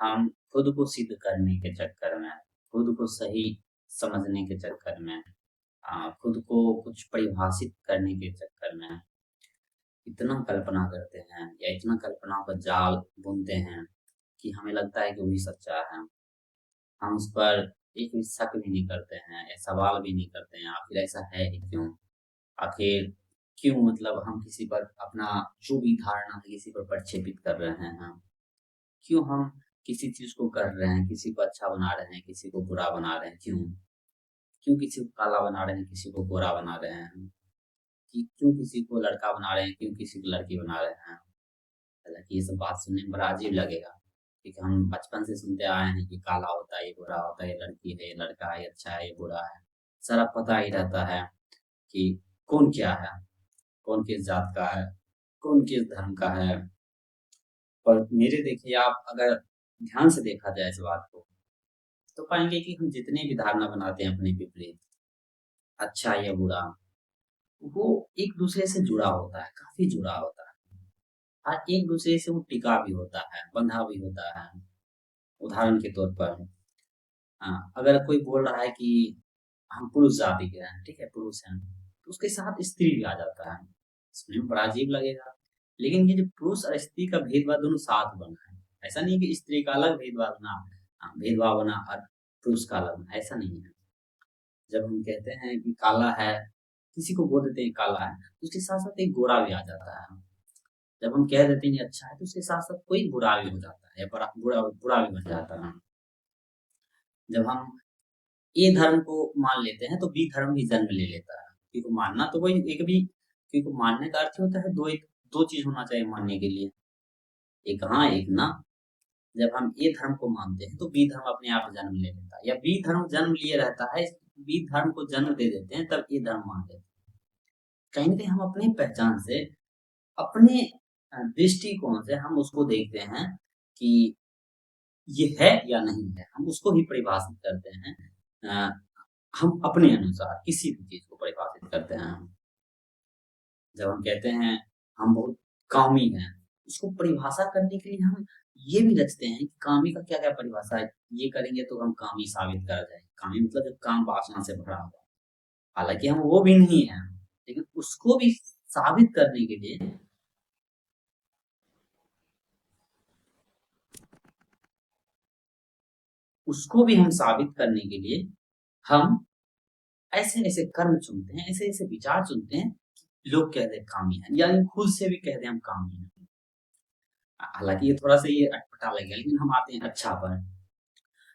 हम खुद को सिद्ध करने के चक्कर में, खुद को सही समझने के चक्कर में, खुद को कुछ परिभाषित करने के चक्कर में इतना कल्पना करते हैं या इतना कल्पना का जाल बुनते हैं कि हमें लगता है कि वही सच्चा है। हम उस पर एक भी शक भी नहीं करते हैं या सवाल भी नहीं करते हैं, आखिर ऐसा है ही क्यों? आखिर क्यों मतलब हम किसी पर अपना जो भी धारणा है किसी पर प्रक्षेपित कर रहे हैं? क्यों हम किसी चीज़ को कर रहे हैं, किसी को अच्छा बना रहे हैं, किसी को बुरा बना रहे हैं, क्यों? क्यों किसी को काला बना रहे हैं, किसी को गोरा बना रहे हैं? कि क्यों किसी को लड़का बना रहे हैं, क्यों किसी को लड़की बना रहे हैं? हालाँकि ये सब बात सुनने में बड़ा अजीब लगेगा, क्योंकि हम बचपन से सुनते आए हैं कि काला होता है, ये गोरा होता है, ये लड़की है, ये लड़का है, ये अच्छा है, ये बुरा है। सारा पता ही रहता है कि कौन क्या है, कौन किस जात का है, कौन किस धर्म का है। पर मेरे देखिए आप अगर ध्यान से देखा जाए इस बात को, तो पाएँगे कि हम जितने भी धारणा बनाते हैं अपने विपरीत, अच्छा या बुरा, वो एक-दूसरे से जुड़ा होता है, काफ़ी जुड़ा होता है। और एक-दूसरे से वो टिका भी होता है, बंधा भी होता है। उदाहरण के तौर पर अगर कोई बोल रहा है कि हम पुरुष जाति के हैं, ठीक है, पुरुष हैं, तो उसके साथ स्त्री भी आ जाता है। सुनने में बड़ा अजीब लगेगा, लेकिन ये जो पुरुष और स्त्री का भेदभाव दोनों साथ बना है। ऐसा नहीं है कि स्त्री का अलग भेदभाव बना भेदभाव बना और पुरुष का अलग बना, ऐसा नहीं है। जब हम कहते हैं कि काला है, किसी को बोल देते हैं काला है, तो उसके साथ-साथ एक गोरा भी आ जाता है। जब हम कह देते हैं ये अच्छा है, तो उसके साथ-साथ कोई बुरा भी हो जाता है या बड़ा बुरा बुरा भी बन जाता है। जब हम ए धर्म को मान लेते हैं, तो बी धर्म भी जन्म ले लेता है। क्योंकि मानना तो कोई एक भी क्योंकि मानने का अर्थ होता है 2 चीज़ होना चाहिए मानने के लिए, एक हाँ, एक ना। जब हम ए धर्म को मानते हैं, तो बी धर्म अपने आप जन्म ले लेता है या बी धर्म जन्म लिए रहता है, बी धर्म को जन्म दे देते हैं, तब ए धर्म मान लेते हैं। कहीं न कहीं हम अपनी पहचान से, अपने दृष्टिकोण से हम उसको देखते हैं कि ये है या नहीं है, हम उसको ही परिभाषित करते हैं। अ, हम अपने अनुसार किसी भी चीज़ को परिभाषित करते हैं हम। जब हम कहते हैं हम बहुत कामी हैं, उसको परिभाषा करने के लिए हम ये भी रचते हैं कि कामी का क्या-क्या परिभाषा है, ये करेंगे तो हम कामी साबित कर जाएँगे। कामी मतलब जो काम वासना से भरा हुआ। हालाँकि हम वो भी नहीं हैं, लेकिन उसको भी साबित करने के लिए उसको भी हम साबित करने के लिए हम ऐसे-ऐसे कर्म चुनते हैं, ऐसे-ऐसे विचार चुनते हैं, लोग कहते हैं कामी हैं, यानी खुद से भी कहते हैं हम कामी हैं। हालाँकि ये थोड़ा-सा ये अटपटा लगेगा, लेकिन हम आते हैं अच्छा पर।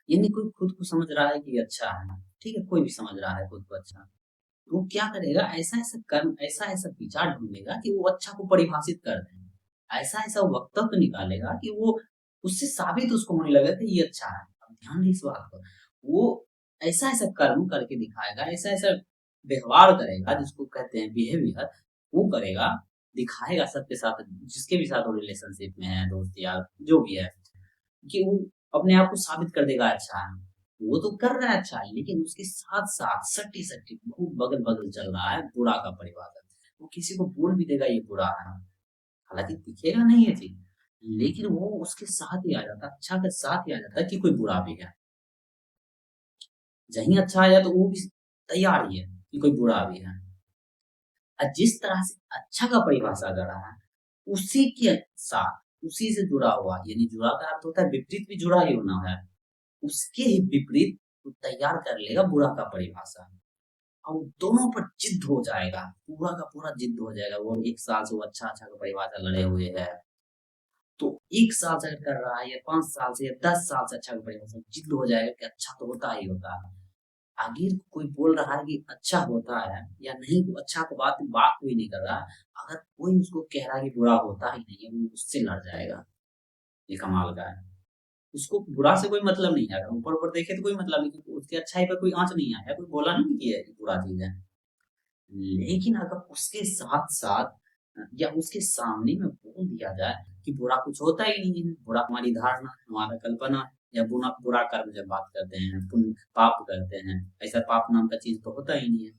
यानी कोई खुद को समझ रहा है कि अच्छा है, ठीक है? कोई भी समझ रहा है खुद को अच्छा। तो वो क्या करेगा, ऐसा-ऐसा कर्म, ऐसा-ऐसा विचार ढूँढेगा कि वो अच्छा को परिभाषित कर दे। ऐसा-ऐसा वक्तव्य निकालेगा कि वो उससे साबित उसको होने लगेगा कि ये अच्छा है। अब ध्यान दें इस बात पर। वो ऐसा-ऐसा कर्म करके दिखाएगा, ऐसा-ऐसा व्यवहार करेगा जिसको कहते हैं बिहेवियर, वो करेगा, दिखाएगा सबके साथ, जिसके भी साथ वो रिलेशनशिप में है, दोस्त यार जो भी है, कि वो अपने आप को साबित कर देगा अच्छा है। वो तो कर रहा है अच्छा, लेकिन उसके साथ-साथ सट्टी-सट्टी खूब बगल-बगल चल रहा है बुरा का परिवार। वो किसी को बोल भी देगा ये बुरा है। हालाँकि दिखेगा नहीं ये चीज़, लेकिन वो उसके साथ ही आ जाता है, अच्छा के साथ ही आ जाता है कि कोई बुरा भी है। जहीं अच्छा आया तो वो भी तैयार ही है कि कोई बुरा भी है। जिस तरह से अच्छा का परिभाषा कर रहा है, उसी के साथ, उसी से जुड़ा हुआ, यानी जुड़ा का अर्थ होता है विपरीत भी जुड़ा ही होना है। उसके ही विपरीत वो तैयार कर लेगा बुरा का परिभाषा और दोनों पर जिद्द हो जाएगा, पूरा का पूरा जिद्द हो जाएगा। वो 1 साल से वो अच्छा-अच्छा का परिभाषा लड़े हुए है, तो 1 साल से अगर कर रहा है या 5 साल से या 10 साल से अच्छा का परिभाषा जिद्द हो जाएगा कि अच्छा तो होता ही होता है। आगे कोई बोल रहा है कि अच्छा होता है या नहीं, वो अच्छा को बात बात कोई नहीं कर रहा है। अगर कोई उसको कह रहा है कि बुरा होता ही नहीं है, वो उससे लड़ जाएगा। ये कमाल का है। उसको बुरा से कोई मतलब नहीं है, अगर ऊपर-ऊपर देखे तो कोई मतलब नहीं, क्योंकि उसकी अच्छाई पर कोई आँच नहीं आया, कोई बोला नहीं कि ये बुरा चीज़ है। लेकिन अगर उसके साथ-साथ या उसके सामने में बोल दिया जाए कि बुरा कुछ होता ही नहीं है, बुरा हमारी धारणा, हमारा कल्पना है या बुरा कर्म जब बात करते हैं, पुण्य पाप करते हैं, ऐसा पाप नाम का चीज़ तो होता ही नहीं है।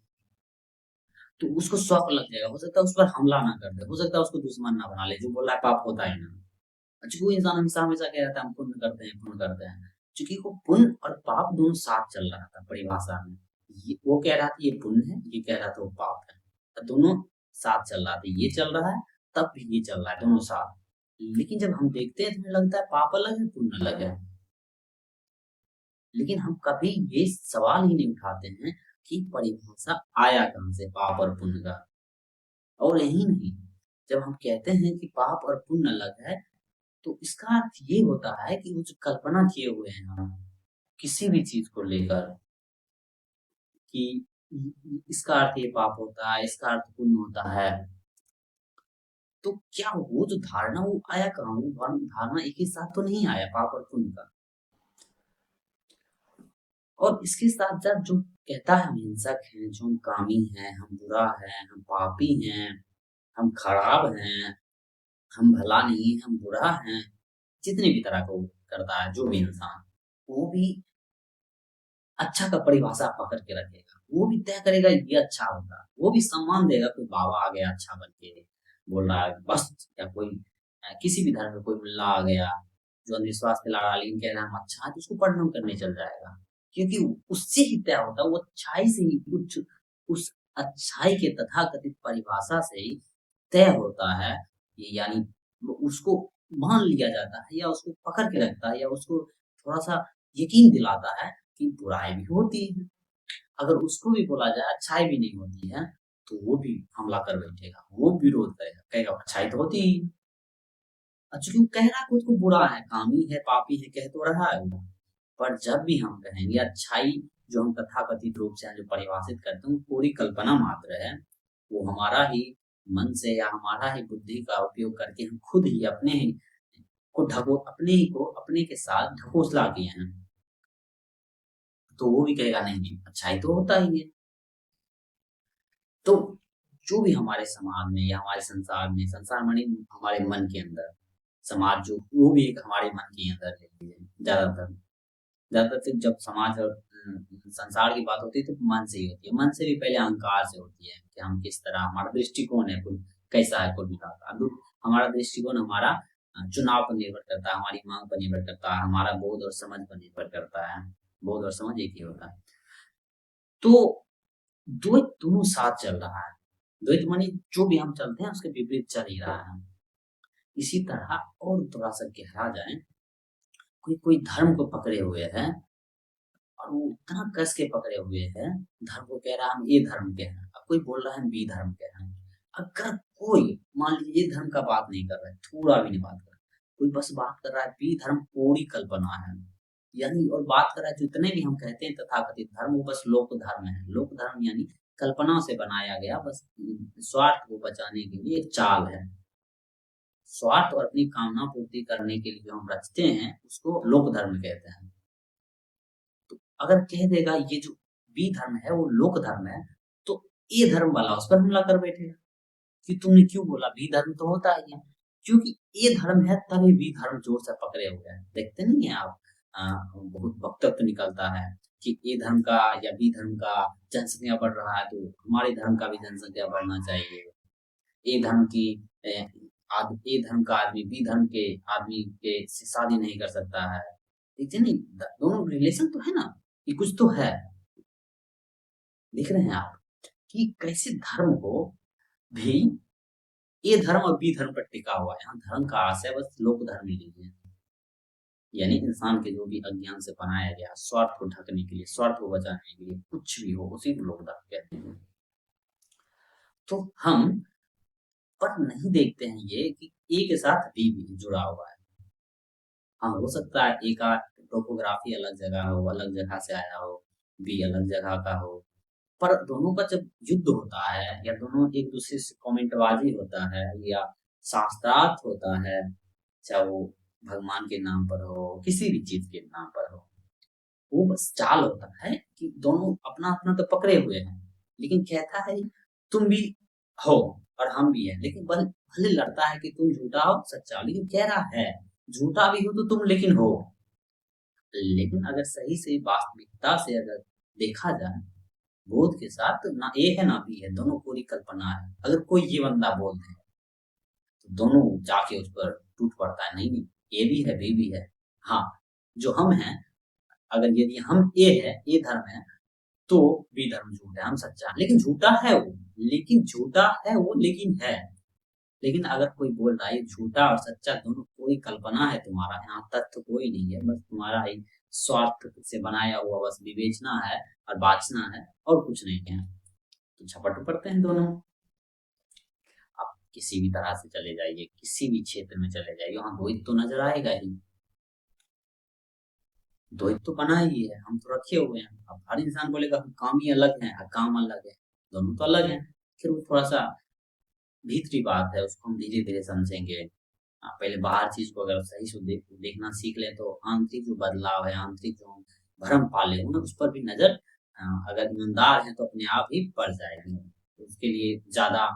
तो उसको शौक लग जाएगा, हो सकता है उस पर हमला ना कर दे, हो सकता है उसको दुश्मन ना बना ले, जो बोल रहा है पाप होता ही नहीं। चूंकि वो इंसान हमेशा हमेशा कह रहा था हम पुण्य करते हैं, पुण्य करते हैं, चूंकि वो पुण्य और पाप दोनों साथ चल रहा था परिभाषा में। वो कह रहा था ये पुण्य है, ये कह रहा था वो पाप है, तो दोनों साथ चल रहा था, ये चल रहा है तब भी ये चल रहा है, दोनों साथ। लेकिन जब हम देखते हैं तो हमें लगता है पाप अलग है, पुण्य अलग है। लेकिन हम कभी ये सवाल ही नहीं उठाते हैं कि परिभाषा आया कहाँ से पाप और पुण्य का। और यही नहीं, जब हम कहते हैं कि पाप और पुण्य अलग है, तो इसका अर्थ ये होता है कि वो जो कल्पना किए हुए हैं हम किसी भी चीज को लेकर कि इसका अर्थ ये पाप होता है, इसका अर्थ पुण्य होता है, तो क्या वो जो धारणा वो आया कहाँ? वो धारणा एक ही साथ तो नहीं आया पाप और पुण्य का। और इसके साथ साथ जो कहता है हम हिंसक हैं, जो हम कामी हैं, हम बुरा है, हम पापी हैं, हम खराब हैं, हम भला नहीं, हम बुरा हैं, जितने भी तरह को करता है जो भी इंसान, वो भी अच्छा का परिभाषा पकड़ के रखेगा, वो भी तय करेगा ये अच्छा होगा, वो भी सम्मान देगा। कोई बाबा आ गया अच्छा बन के बोल रहा है बस, या कोई किसी भी धर्म में कोई मुल्ला आ गया जो अंधविश्वास फैला रहा है लेकिन कह रहा है हम अच्छा है, तो उसको प्रणाम करने चल जाएगा, क्योंकि उससे ही तय होता है, वो अच्छाई से ही कुछ उस अच्छाई के तथाकथित परिभाषा से ही तय होता है। ये यानी उसको मान लिया जाता है या उसको पकड़ के रखता है या उसको थोड़ा सा यकीन दिलाता है कि बुराई भी होती है। अगर उसको भी बोला जाए अच्छाई भी नहीं होती है, तो वो भी हमला कर बैठेगा, वो विरोध करेगा, कहेगा अच्छाई तो होती ही। चूंकि वो कह रहा है खुद को बुरा है, कामी है, पापी है, कह तो रहा है वो। पर जब भी हम कहेंगे अच्छाई, जो हम तथाकथित रूप से जो परिभाषित करते हैं, वो पूरी कल्पना मात्र है, वो हमारा ही मन से या हमारा ही बुद्धि का उपयोग करके हम खुद ही अपने ही को ढको अपने ही को अपने के साथ ढकोसला किए हैं। तो वो भी कहेगा नहीं नहीं अच्छाई तो होता ही है। तो जो भी हमारे समाज में या हमारे संसार में, संसार माने हमारे मन के अंदर, समाज जो वो भी एक हमारे मन के अंदर रहती है ज्यादातर। ज्यादातर जब समाज और संसार की बात होती है तो मन से ही होती है, मन से भी पहले अहंकार से होती है कि हम किस तरह, हमारा दृष्टिकोण है कुल कैसा है कुल मिला का। अब हमारा दृष्टिकोण हमारा चुनाव पर निर्भर करता है, हमारी मांग पर निर्भर करता है, हमारा बोध और समझ पर निर्भर करता है। बोध और समझ एक ही होता है। तो द्वैत दोनों साथ चल रहा है। द्वैत मानी जो भी हम चलते हैं उसके विपरीत चल ही रहा है। इसी तरह और थोड़ा सा गहरा जाए, कोई कोई धर्म को पकड़े हुए है और वो इतना कस के पकड़े हुए हैं, धर्म को कह रहा है हम ये धर्म के हैं, अब कोई बोल रहा है हम बी धर्म के हैं। अगर कोई मान लीजिए ये धर्म का बात नहीं कर रहा है, थोड़ा भी नहीं बात कर रहा है, कोई बस बात कर रहा है बी धर्म पूरी कल्पना है, यानी और बात कर रहा है जितने भी हम कहते हैं तथाकथित धर्म, वो बस लोक धर्म है। लोक धर्म यानी कल्पना से बनाया गया, बस स्वार्थ को बचाने के लिए एक चाल है। स्वार्थ और अपनी कामना पूर्ति करने के लिए जो हम रचते हैं उसको लोक धर्म कहते हैं। तो अगर कह देगा ये जो बी धर्म है वो लोक धर्म है, तो ए धर्म वाला उस पर हमला कर बैठेगा कि तुमने क्यों बोला, बी धर्म तो होता ही है। क्योंकि ए धर्म है तभी बी धर्म जोर से पकड़े हुए हैं। देखते नहीं है आप, बहुत वक्तव्य निकलता है कि ए धर्म का या बी धर्म का जनसंख्या बढ़ रहा है तो हमारे धर्म का भी जनसंख्या बढ़ना चाहिए। ए धर्म की ए धर्म का आदमी बी धर्म के आदमी के से शादी नहीं कर सकता है। ठीक है नहीं, दोनों रिलेशन तो है ना, ये कुछ तो है। देख रहे हैं आप कि कैसे धर्म को भी ए धर्म और बी धर्म पर टिका हुआ है। यहाँ धर्म का आशय बस लोक धर्म ही लीजिए, यानी इंसान के जो भी अज्ञान से बनाया गया स्वार्थ को ढकने के लिए, स्वार्थ को बचाने के लिए, कुछ भी हो उसी को लोक धर्म कहते हैं। तो हम पर नहीं देखते हैं ये कि ए के साथ बी भी जुड़ा हुआ है। हाँ हो सकता है ए का टोपोग्राफी अलग जगह हो, अलग जगह से आया हो, बी अलग जगह का हो, पर दोनों का जब युद्ध होता है या दोनों एक दूसरे से कमेंटबाजी होता है या शास्त्रार्थ होता है, चाहे वो भगवान के नाम पर हो, किसी भी चीज के नाम पर हो, वो बस चाल होता है कि दोनों अपना अपना तो पकड़े हुए हैं, लेकिन कहता है तुम भी हो और हम भी हैं, लेकिन भले लड़ता है कि तुम झूठा हो सच्चा हो, लेकिन कह रहा है झूठा भी हो तो तुम लेकिन हो। लेकिन अगर सही से वास्तविकता से अगर देखा जाए बोध के साथ, तो ना ए है ना बी है, दोनों पूरी कल्पना है। अगर कोई ये बंदा बोल दे तो दोनों जाके उस पर टूट पड़ता है, नहीं नहीं ए भी है, बी भी है। हाँ, जो हम हैं, अगर यदि हम ए है, ए धर्म है, तो बी धर्म झूठ है, हम सच्चा है। लेकिन झूठा है वो, लेकिन है। लेकिन अगर कोई बोल रहा है ये झूठा और सच्चा दोनों कोई कल्पना है तुम्हारा, यहाँ तथ्य कोई नहीं है, बस तुम्हारा ही स्वार्थ से बनाया हुआ, बस विवेचना है और बांचना है और कुछ नहीं है, तो झपट पड़ते हैं दोनों। आप किसी भी तरह से चले जाइए, किसी भी क्षेत्र में चले जाइए, वहां द्वैत तो नजर आएगा ही। द्वैत तो बना ही है, हम तो रखे हुए हैं। अब हर इंसान बोलेगा हम काम ही अलग है, काम अलग है, दोनों तो अलग है। फिर वो थोड़ा सा भीतरी बात है, उसको हम धीरे धीरे समझेंगे। पहले बाहर चीज को अगर सही से देखना सीख ले, तो आंतरिक जो बदलाव है, आंतरिक जो हम भ्रम पाले हैं उस पर भी नजर, अगर ईमानदार है तो अपने आप ही पड़ जाएगी। तो उसके लिए ज्यादा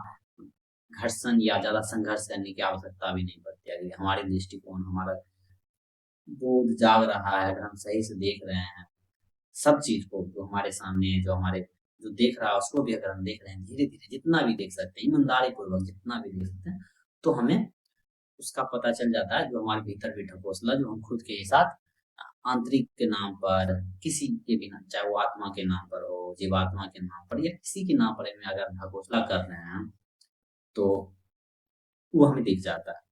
घर्षण या ज्यादा संघर्ष करने की आवश्यकता भी नहीं पड़ती। अगर हमारे दृष्टिकोण, हमारा बोध जाग रहा है, अगर हम सही से देख रहे हैं सब चीज को, जो हमारे सामने है, जो देख रहा है उसको भी अगर हम देख रहे हैं धीरे धीरे, जितना भी देख सकते हैं, ईमानदारी पूर्वक जितना भी देख सकते हैं, तो हमें उसका पता चल जाता है, जो हमारे भीतर भी ढकोसला जो हम खुद के साथ आंतरिक के नाम पर, किसी के बिना, चाहे वो आत्मा के नाम पर हो, जीवात्मा के नाम पर, या किसी के नाम पर हमें अगर ढकोसला कर रहे हैं, तो वो हमें दिख जाता है।